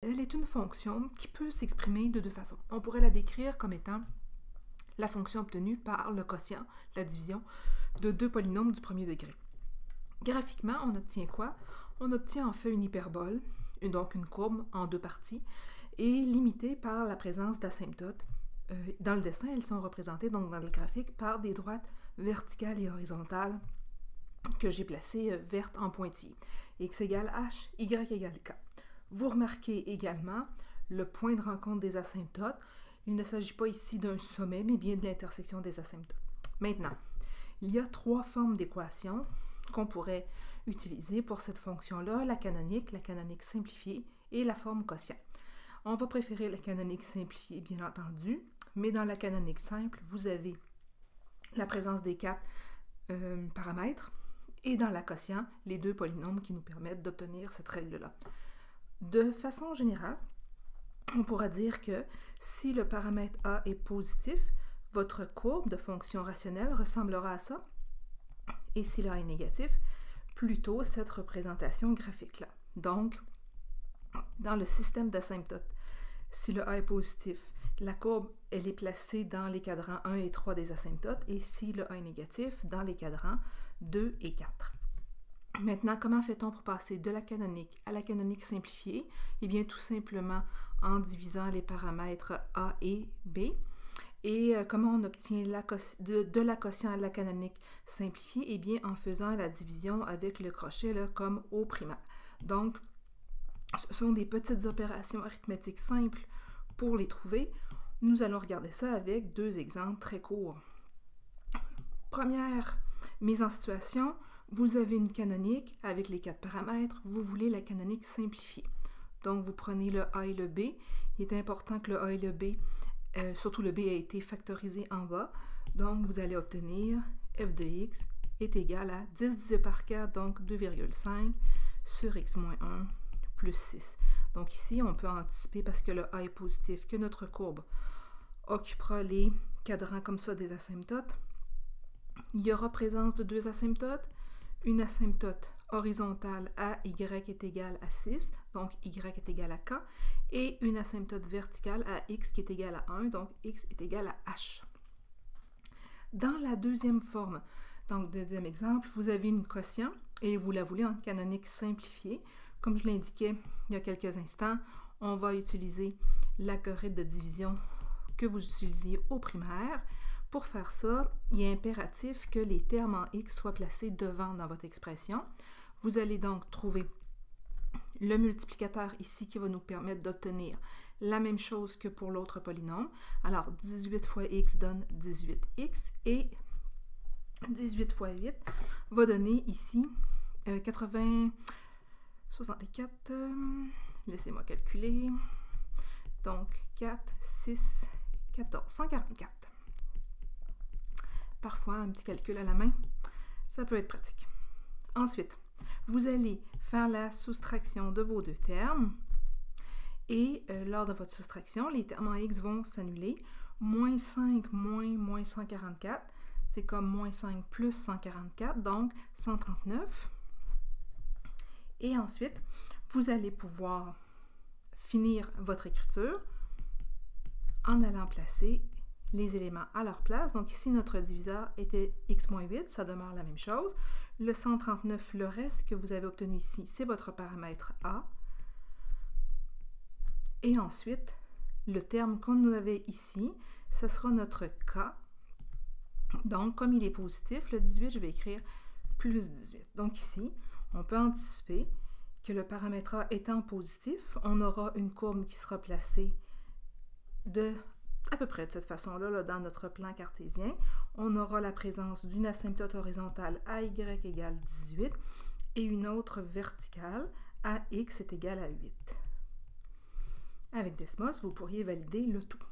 Elle est une fonction qui peut s'exprimer de deux façons. On pourrait la décrire comme étant la fonction obtenue par le quotient, la division, de deux polynômes du premier degré. Graphiquement, on obtient quoi? On obtient en fait une hyperbole, donc une courbe en deux parties, et limitée par la présence d'asymptotes. Dans le dessin, elles sont représentées donc dans le graphique par des droites verticales et horizontales que j'ai placées vertes en pointillés. X égale H, Y égale K. Vous remarquez également le point de rencontre des asymptotes. Il ne s'agit pas ici d'un sommet, mais bien de l'intersection des asymptotes. Maintenant, il y a trois formes d'équations qu'on pourrait utiliser pour cette fonction-là, la canonique simplifiée et la forme quotient. On va préférer la canonique simplifiée, bien entendu, mais dans la canonique simple, vous avez la présence des quatre paramètres et dans la quotient, les deux polynômes qui nous permettent d'obtenir cette règle-là. De façon générale, on pourra dire que si le paramètre A est positif, votre courbe de fonction rationnelle ressemblera à ça. Et si le A est négatif, plutôt cette représentation graphique-là. Donc, dans le système d'asymptotes, si le A est positif, la courbe, elle est placée dans les cadrans 1 et 3 des asymptotes, et si le A est négatif, dans les cadrans 2 et 4. Maintenant, comment fait-on pour passer de la canonique à la canonique simplifiée? Eh bien, tout simplement en divisant les paramètres A et B. Et comment on obtient de la quotient à la canonique simplifiée? Eh bien, en faisant la division avec le crochet là, comme au primaire. Donc, ce sont des petites opérations arithmétiques simples pour les trouver. Nous allons regarder ça avec deux exemples très courts. Première mise en situation, vous avez une canonique avec les quatre paramètres, vous voulez la canonique simplifiée. Donc, vous prenez le A et le B. Il est important que le A et le B, surtout le B, a été factorisé en bas. Donc, vous allez obtenir f de x est égal à 10 divisé par 4, donc 2,5 sur x moins 1 plus 6. Donc ici, on peut anticiper, parce que le A est positif, que notre courbe occupera les cadrans comme ça des asymptotes. Il y aura présence de deux asymptotes. Une asymptote horizontale à y est égal à 6, donc y est égal à k, et une asymptote verticale à x qui est égal à 1, donc x est égal à h. Dans la deuxième forme, donc deuxième exemple, vous avez une quotient et vous la voulez en canonique simplifiée. Comme je l'indiquais il y a quelques instants, on va utiliser l'algorithme de division que vous utilisiez au primaire. Pour faire ça, il est impératif que les termes en x soient placés devant dans votre expression. Vous allez donc trouver le multiplicateur ici qui va nous permettre d'obtenir la même chose que pour l'autre polynôme. Alors, 18 fois x donne 18x et 18 fois 8 va donner ici 64, laissez-moi calculer, donc 4, 6, 14, 144. Parfois, un petit calcul à la main, ça peut être pratique. Ensuite, vous allez faire la soustraction de vos deux termes et lors de votre soustraction, les termes en x vont s'annuler. Moins 5 moins 144, c'est comme moins 5 plus 144, donc 139. Et ensuite, vous allez pouvoir finir votre écriture en allant placer les éléments à leur place. Donc ici, notre diviseur était x-8, ça demeure la même chose. Le 139, le reste que vous avez obtenu ici, c'est votre paramètre A. Et ensuite, le terme qu'on avait ici, ça sera notre K. Donc, comme il est positif, le 18, je vais écrire plus 18. Donc ici, on peut anticiper que le paramètre A étant positif, on aura une courbe qui sera placée à peu près de cette façon-là, là, dans notre plan cartésien. On aura la présence d'une asymptote horizontale à y égale 18 et une autre verticale à x est égal à 8. Avec Desmos, vous pourriez valider le tout.